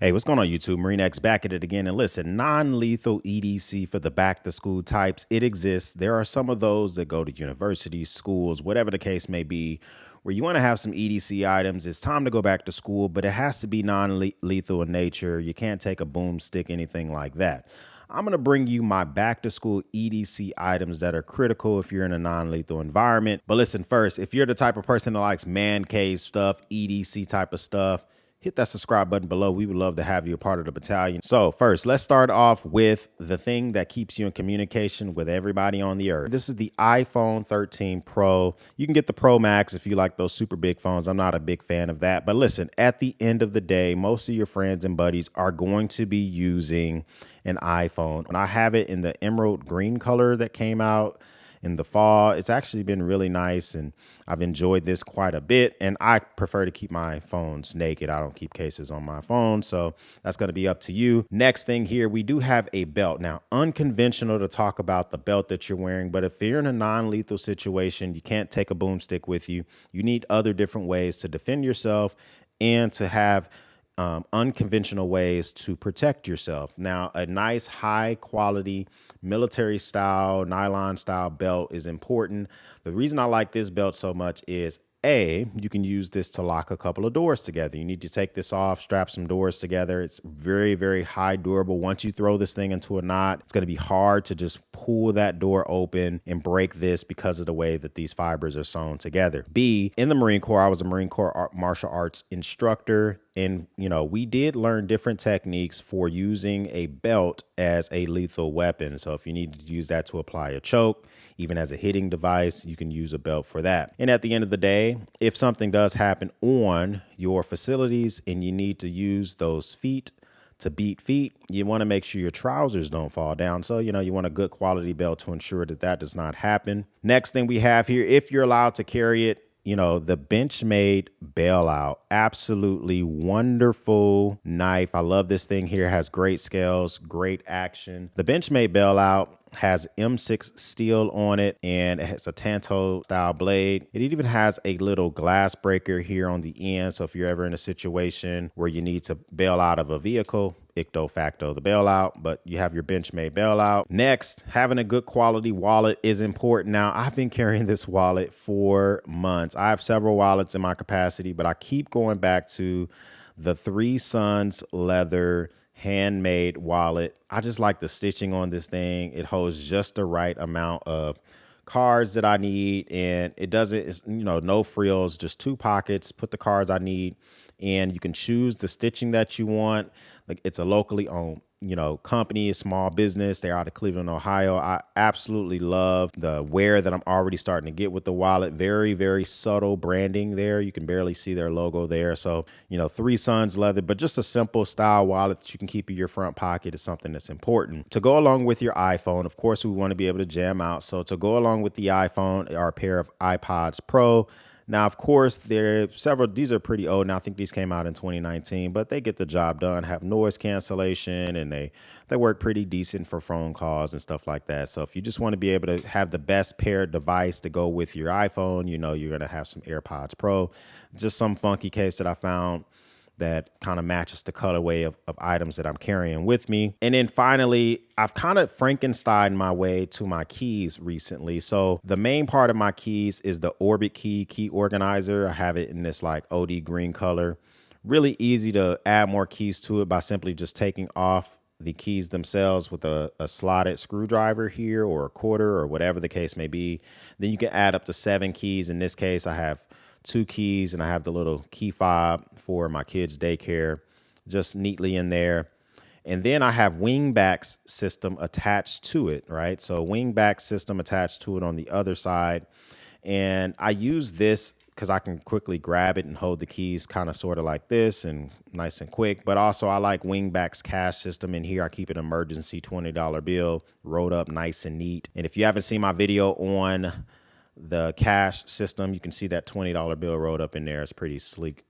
Hey, what's going on YouTube? Marine X back at it again. And listen, non-lethal EDC for the back to school types, it exists. There are some of those that go to universities, schools, whatever the case may be, where you want to have some EDC items. It's time to go back to school, but it has to be non-lethal in nature. You can't take a boomstick, anything like that. I'm going to bring you my back to school EDC items that are critical if you're in a non-lethal environment. But listen, first, if you're the type of person that likes man cave stuff, EDC type of stuff, hit that subscribe button below. We would love to have you a part of the battalion. So first, let's start off with the thing that keeps you in communication with everybody on the earth. This is the iPhone 13 Pro. You can get the Pro Max if you like those super big phones. I'm not a big fan of that. But listen, at the end of the day, most of your friends and buddies are going to be using an iPhone. And I have it in the emerald green color that came out in the fall. It's actually been really nice and I've enjoyed this quite a bit, and I prefer to keep my phones naked. I don't keep cases on my phone, so that's going to be up to you. Next thing here, we do have a belt. Now, unconventional to talk about the belt that you're wearing, but if you're in a non-lethal situation, you can't take a boomstick with you. You need other different ways to defend yourself and to have unconventional ways to protect yourself. Now, a nice high quality military style, nylon style belt is important. The reason I like this belt so much is you can use this to lock a couple of doors together. You need to take this off, strap some doors together. It's very, very high durable. Once you throw this thing into a knot, it's going to be hard to just pull that door open and break this because of the way that these fibers are sewn together. B, in the Marine Corps, I was a Marine Corps martial arts instructor. And, you know, we did learn different techniques for using a belt as a lethal weapon. So if you need to use that to apply a choke, even as a hitting device, you can use a belt for that. And at the end of the day, if something does happen on your facilities and you need to use those feet to beat feet, you want to make sure your trousers don't fall down. So, you know, you want a good quality belt to ensure that that does not happen. Next thing we have here, if you're allowed to carry it, you know, the Benchmade bailout, absolutely wonderful knife. I love this thing here. Has great scales, great action. The Benchmade bailout has M6 steel on it and it has a Tanto style blade. It even has a little glass breaker here on the end. So if you're ever in a situation where you need to bail out of a vehicle, icto facto the bailout, but you have your Benchmade bailout. Next, having a good quality wallet is important. Now, I've been carrying this wallet for months. I have several wallets in my capacity, but I keep going back to the Three Sons leather handmade wallet. I just like the stitching on this thing. It holds just the right amount of cards that I need, and it's, you know, no frills, just two pockets, put the cards I need, and you can choose the stitching that you want. Like, it's a locally owned, you know, company, a small business. They're out of Cleveland, Ohio. I absolutely love the wear that I'm already starting to get with the wallet. Very, very subtle branding there. You can barely see their logo there. So, you know, Three Sons leather, but just a simple style wallet that you can keep in your front pocket is something that's important. To go along with your iPhone, of course, we want to be able to jam out. So to go along with the iPhone are a pair of iPods Pro. Now, of course, there are several, these are pretty old now. I think these came out in 2019, but they get the job done, have noise cancellation, and they work pretty decent for phone calls and stuff like that. So if you just want to be able to have the best paired device to go with your iPhone, you know, you're going to have some AirPods Pro. Just some funky case that I found that kind of matches the colorway of items that I'm carrying with me. And then finally, I've kind of Frankenstein my way to my keys recently. So the main part of my keys is the Orbit key organizer. I have it in this like OD green color. Really easy to add more keys to it by simply just taking off the keys themselves with a slotted screwdriver here, or a quarter, or whatever the case may be. Then you can add up to 7 keys. In this case, I have 2 keys, and I have the little key fob for my kids' daycare just neatly in there. And then I have wingbacks system attached to it, right? So wingback system attached to it on the other side. And I use this because I can quickly grab it and hold the keys kind of sort of like this and nice and quick. But also I like Wingback's cash system. In here, I keep an emergency $20 bill rolled up nice and neat. And if you haven't seen my video on the cash system, you can see that $20 bill rolled up in there. It's pretty sleek,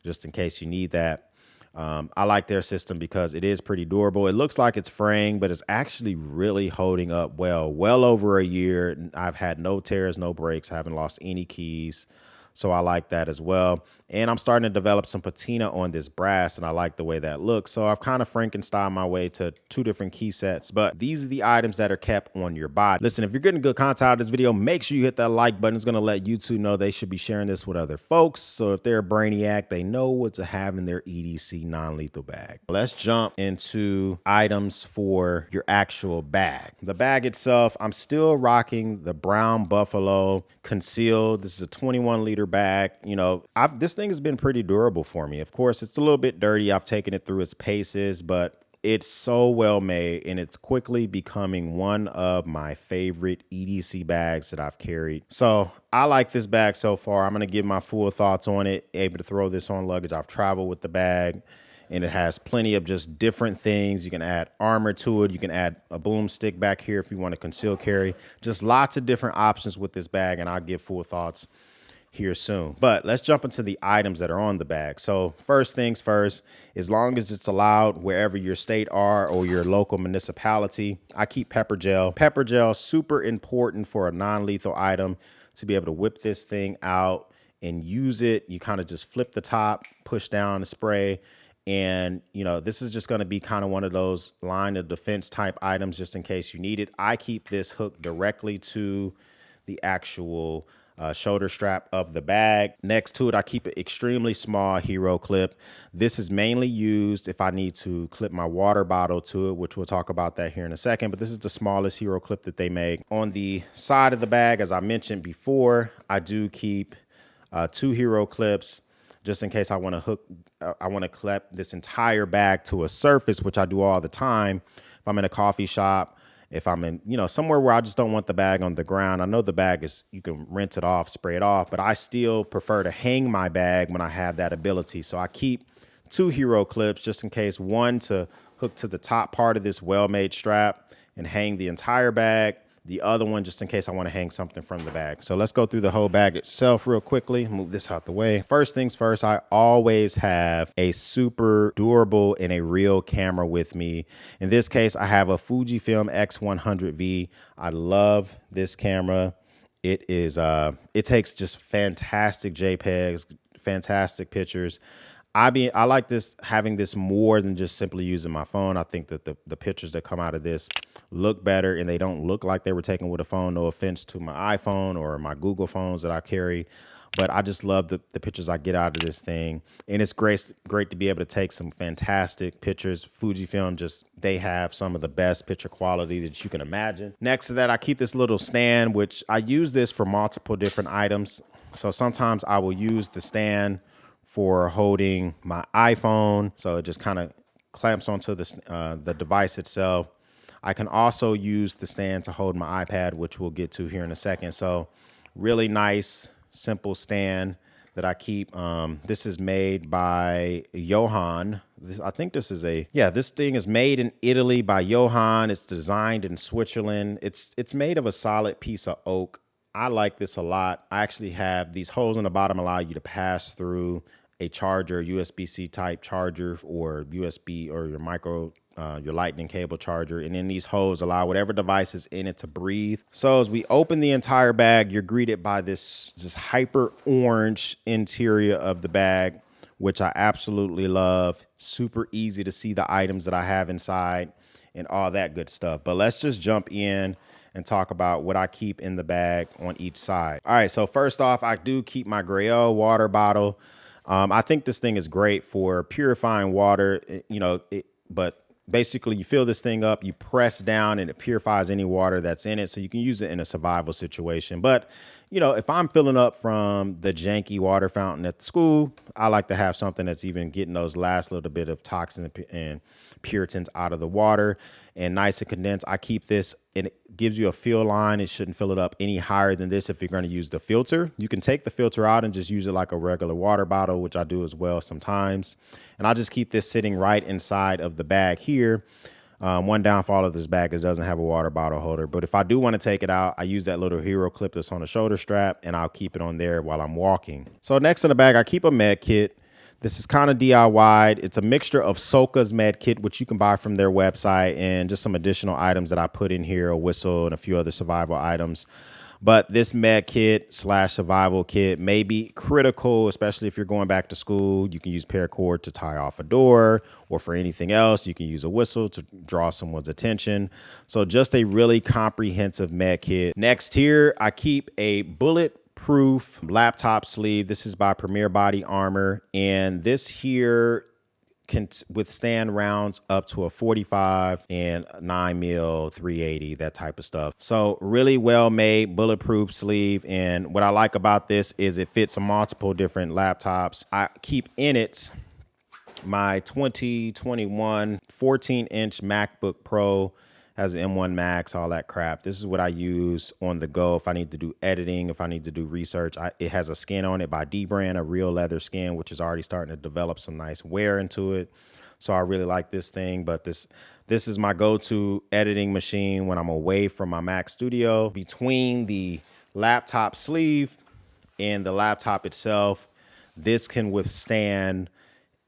just in case you need that. I like their system because it is pretty durable. It looks like it's fraying, but it's actually really holding up well over a year. I've had no tears, no breaks. I haven't lost any keys. So I like that as well. And I'm starting to develop some patina on this brass, and I like the way that looks. So I've kind of Frankenstein my way to 2 different key sets, but these are the items that are kept on your body. Listen, if you're getting good content out of this video, make sure you hit that like button. It's going to let YouTube know they should be sharing this with other folks. So if they're a brainiac, they know what to have in their EDC non-lethal bag. Let's jump into items for your actual bag. The bag itself, I'm still rocking the brown buffalo concealed. This is a 21-liter bag. You know, this thing has been pretty durable for me. Of course, it's a little bit dirty. I've taken it through its paces, but it's so well made, and it's quickly becoming one of my favorite EDC bags that I've carried. So I like this bag so far. I'm going to give my full thoughts on it. Able to throw this on luggage. I've traveled with the bag, and it has plenty of just different things. You can add armor to it. You can add a boomstick back here if you want to conceal carry. Just lots of different options with this bag, and I'll give full thoughts here soon. But let's jump into the items that are on the bag. So first things first, as long as it's allowed wherever your state are or your local municipality, I keep pepper gel. Pepper gel, super important for a non-lethal item to be able to whip this thing out and use it. You kind of just flip the top, push down the spray. And, you know, this is just going to be kind of one of those line of defense type items just in case you need it. I keep this hooked directly to the actual shoulder strap of the bag. Next to it, I keep an extremely small hero clip. This is mainly used if I need to clip my water bottle to it, which we'll talk about that here in a second. But this is the smallest hero clip that they make. On the side of the bag, as I mentioned before, I do keep 2 hero clips just in case I want to clip this entire bag to a surface, which I do all the time. If I'm in a coffee shop, if I'm in, you know, somewhere where I just don't want the bag on the ground. I know the bag is, you can rinse it off, spray it off, but I still prefer to hang my bag when I have that ability. So I keep 2 hero clips just in case, one to hook to the top part of this well-made strap and hang the entire bag. The other one just in case I want to hang something from the bag. So let's go through the whole bag itself real quickly. Move this out the way. First things first, I always have a super durable and a real camera with me. In this case, I have a Fujifilm X100V. I love this camera. It takes just fantastic JPEGs, fantastic pictures. I like having this more than just simply using my phone. I think that the pictures that come out of this look better, and they don't look like they were taken with a phone. No offense to my iPhone or my Google phones that I carry, but I just love the pictures I get out of this thing. And it's great to be able to take some fantastic pictures. Fujifilm, they have some of the best picture quality that you can imagine. Next to that, I keep this little stand, which I use this for multiple different items. So sometimes I will use the stand for holding my iPhone, so it just kind of clamps onto the device itself. I can also use the stand to hold my iPad, which we'll get to here in a second. So really nice, simple stand that I keep. This is made by Johan. I think this is this thing is made in Italy by Johan. It's designed in Switzerland. It's made of a solid piece of oak. I like this a lot. I actually have these holes on the bottom allow you to pass through a charger, USB-C type charger, or USB or your lightning cable charger. And then these holes allow whatever device is in it to breathe. So as we open the entire bag, you're greeted by this just hyper orange interior of the bag, which I absolutely love. Super easy to see the items that I have inside and all that good stuff. But let's just jump in and talk about what I keep in the bag on each side. All right, so first off, I do keep my Grail water bottle. I think this thing is great for purifying water, but basically you fill this thing up, you press down, and it purifies any water that's in it. So you can use it in a survival situation. But, if I'm filling up from the janky water fountain at the school, I like to have something that's even getting those last little bit of toxins and puritans out of the water, and nice and condensed. I keep this, and it gives you a fill line. It shouldn't fill it up any higher than this if you're going to use the filter. You can take the filter out and just use it like a regular water bottle, which I do as well sometimes. And I just keep this sitting right inside of the bag here. One downfall of this bag is it doesn't have a water bottle holder. But if I do want to take it out, I use that little hero clip that's on the shoulder strap, and I'll keep it on there while I'm walking. So next in the bag, I keep a med kit. This is kind of DIY'd. It's a mixture of Soka's Medkit, which you can buy from their website, and just some additional items that I put in here, a whistle and a few other survival items. But this med kit slash survival kit may be critical, especially if you're going back to school. You can use paracord to tie off a door, or for anything else, you can use a whistle to draw someone's attention. So just a really comprehensive med kit. Next here, I keep a bulletproof laptop sleeve. This is by Premier Body Armor. And this here can withstand rounds up to a 45 and 9mm 380, that type of stuff. So really well made bulletproof sleeve. And what I like about this is it fits on multiple different laptops. I keep in it my 2021 14-inch MacBook Pro. Has an M1 Max, all that crap. This is what I use on the go if I need to do editing, if I need to do research. It has a skin on it by D-Brand, a real leather skin, which is already starting to develop some nice wear into it. So I really like this thing, but this is my go-to editing machine when I'm away from my Mac Studio. Between the laptop sleeve and the laptop itself, this can withstand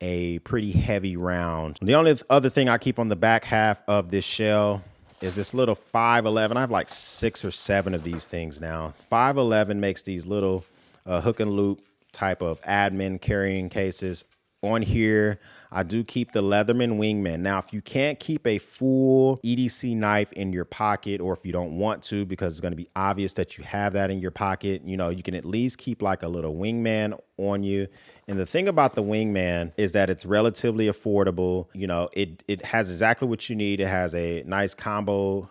a pretty heavy round. The only other thing I keep on the back half of this shell is this little 511. I have like 6 or 7 of these things now. 511 makes these little hook and loop type of admin carrying cases. On here, I do keep the Leatherman Wingman. Now, if you can't keep a full EDC knife in your pocket, or if you don't want to, because it's going to be obvious that you have that in your pocket, you know, you can at least keep like a little Wingman on you. And the thing about the Wingman is that it's relatively affordable. You know, it has exactly what you need. It has a nice combo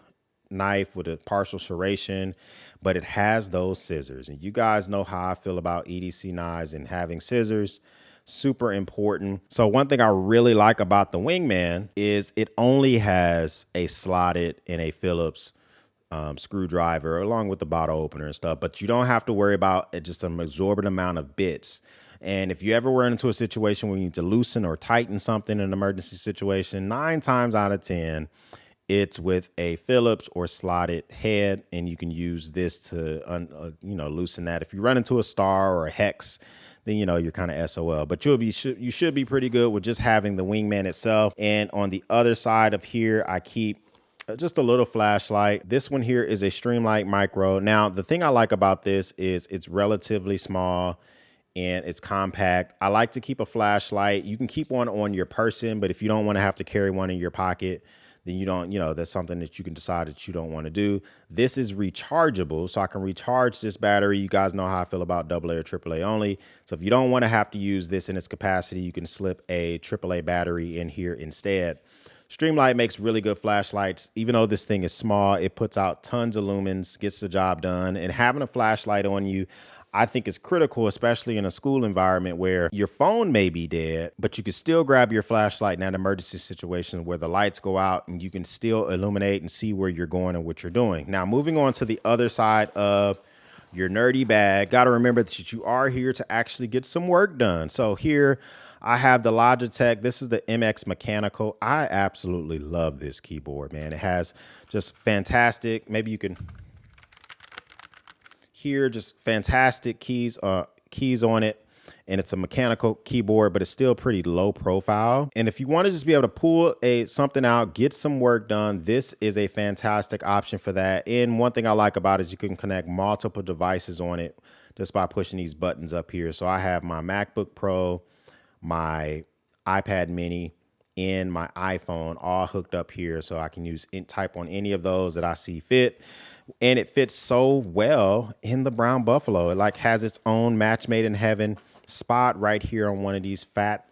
knife with a partial serration, but it has those scissors. And you guys know how I feel about EDC knives and having scissors. Super important. So one thing I really like about the Wingman is it only has a slotted and a Phillips screwdriver along with the bottle opener and stuff, but you don't have to worry about just an exorbitant amount of bits. And if you ever run into a situation where you need to loosen or tighten something in an emergency situation, 9 times out of 10, it's with a Phillips or slotted head, and you can use this to loosen that. If you run into a star or a hex, then you know you're kind of SOL. But you should be pretty good with just having the Wingman itself. And on the other side of here, I keep just a little flashlight. This one here is a Streamlight Micro. Now, the thing I like about this is it's relatively small and it's compact. I like to keep a flashlight. You can keep one on your person, but if you don't want to have to carry one in your pocket, then you don't, that's something that you can decide that you don't want to do. This is rechargeable, so I can recharge this battery. You guys know how I feel about AA or AAA only. So if you don't want to have to use this in its capacity, you can slip a AAA battery in here instead. Streamlight makes really good flashlights. Even though this thing is small, it puts out tons of lumens, gets the job done. And having a flashlight on you, I think is critical, especially in a school environment where your phone may be dead, but you can still grab your flashlight in that emergency situation where the lights go out and you can still illuminate and see where you're going and what you're doing. Now, moving on to the other side of your nerdy bag, got to remember that you are here to actually get some work done. So here I have the Logitech. This is the MX Mechanical. I absolutely love this keyboard, man. It has just fantastic, maybe you can hear just fantastic keys on it. And it's a mechanical keyboard, but it's still pretty low profile. And if you want to just be able to pull something out, get some work done, this is a fantastic option for that. And one thing I like about it is you can connect multiple devices on it just by pushing these buttons up here. So I have my MacBook Pro, my iPad mini, and my iPhone all hooked up here. So I can type on any of those that I see fit. And it fits so well in the brown buffalo. It like has its own match made in heaven spot right here on one of these fat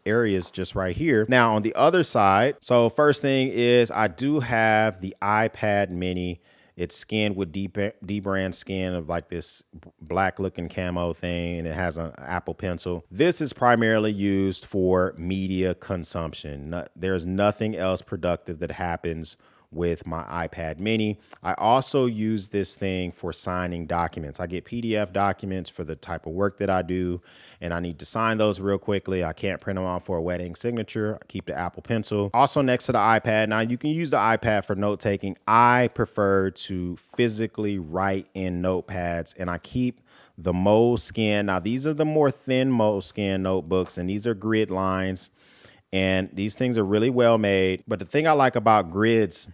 areas just right here. Now on the other side, so first thing is I do have the iPad mini. It's skinned with D-brand skin of like this black looking camo thing, and it has an Apple Pencil. This is primarily used for media consumption. There's nothing else productive that happens with my iPad mini. I also use this thing for signing documents. I get PDF documents for the type of work that I do, and I need to sign those real quickly. I can't print them out for a wet ink signature. I keep the Apple Pencil. Also next to the iPad, now you can use the iPad for note taking. I prefer to physically write in notepads, and I keep the Moleskin. Now these are the more thin Moleskin notebooks, and these are grid lines. And these things are really well made. But the thing I like about grids,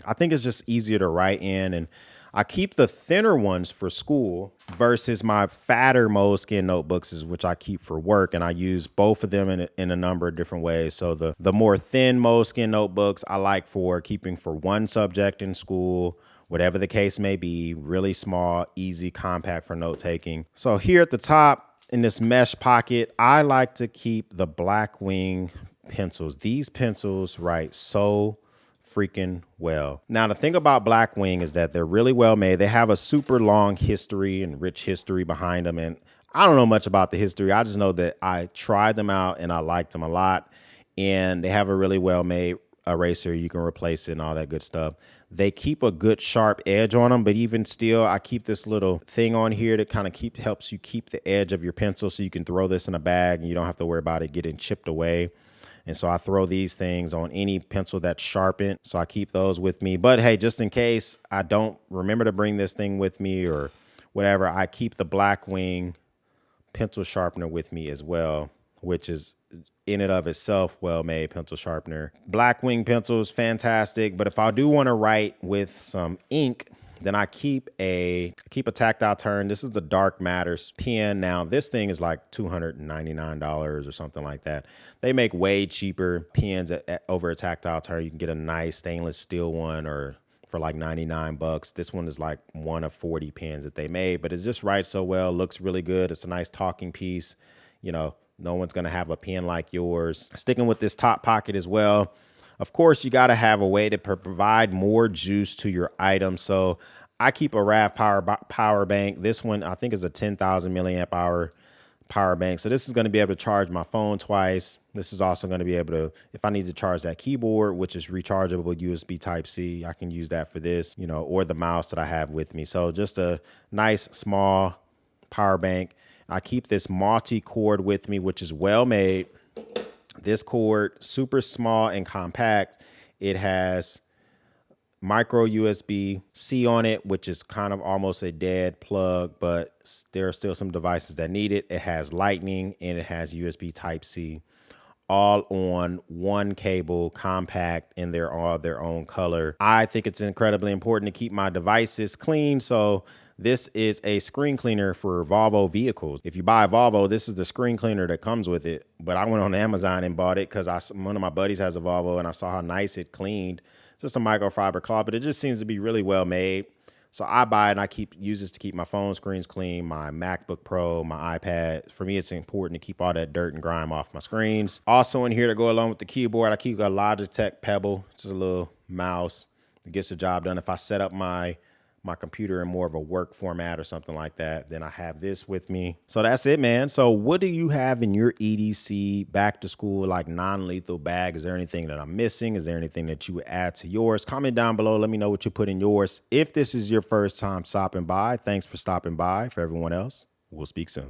I think it's just easier to write in. And I keep the thinner ones for school versus my fatter moleskin notebooks, which I keep for work, and I use both of them in a number of different ways. So the more thin moleskin notebooks I like for keeping for one subject in school, whatever the case may be, really small, easy, compact for note taking. So here at the top in this mesh pocket, I like to keep the Blackwing pencils. These pencils write so freaking well. Now, the thing about Blackwing is that they're really well made. They have a super long history and rich history behind them. And I don't know much about the history. I just know that I tried them out and I liked them a lot. And they have a really well made eraser. You can replace it and all that good stuff. They keep a good sharp edge on them, but even still, I keep this little thing on here that kind of helps you keep the edge of your pencil so you can throw this in a bag and you don't have to worry about it getting chipped away. And so I throw these things on any pencil that's sharpened. So I keep those with me. But hey, just in case I don't remember to bring this thing with me or whatever, I keep the Blackwing pencil sharpener with me as well, which is in and of itself well-made pencil sharpener. Blackwing pencils, fantastic. But if I do want to write with some ink, then I keep a tactile turn. This is the Dark Matters pen. Now, this thing is like $299 or something like that. They make way cheaper pens over a tactile turn. You can get a nice stainless steel one or for like 99 bucks. This one is like one of 40 pens that they made, but it just writes so well, looks really good. It's a nice talking piece. You know, no one's going to have a pen like yours. Sticking with this top pocket as well. Of course, you got to have a way to provide more juice to your item. So I keep a RAV power bank. This one, I think, is a 10,000 milliamp hour power bank. So this is going to be able to charge my phone twice. This is also going to be able to, if I need to charge that keyboard, which is rechargeable USB Type-C, I can use that for this, you know, or the mouse that I have with me. So just a nice small power bank. I keep this multi-cord with me, which is well made. This cord, super small and compact. It has micro USB-C on it, which is kind of almost a dead plug, but there are still some devices that need it. It has lightning and it has USB Type-C, all on one cable, compact, and they're all their own color. I think it's incredibly important to keep my devices clean. So this is a screen cleaner for Volvo vehicles. If you buy a Volvo, this is the screen cleaner that comes with it. But I went on Amazon and bought it because one of my buddies has a Volvo and I saw how nice it cleaned. It's just a microfiber cloth, but it just seems to be really well made. So I buy it and I use this to keep my phone screens clean, my MacBook Pro, my iPad. For me, it's important to keep all that dirt and grime off my screens. Also in here to go along with the keyboard, I keep a Logitech Pebble, just a little mouse that gets the job done. If I set up my computer in more of a work format or something like that, then I have this with me. So that's it, man. So what do you have in your EDC back to school, like non-lethal bag? Is there anything that I'm missing? Is there anything that you would add to yours? Comment down below. Let me know what you put in yours. If this is your first time stopping by, thanks for stopping by. For everyone else, we'll speak soon.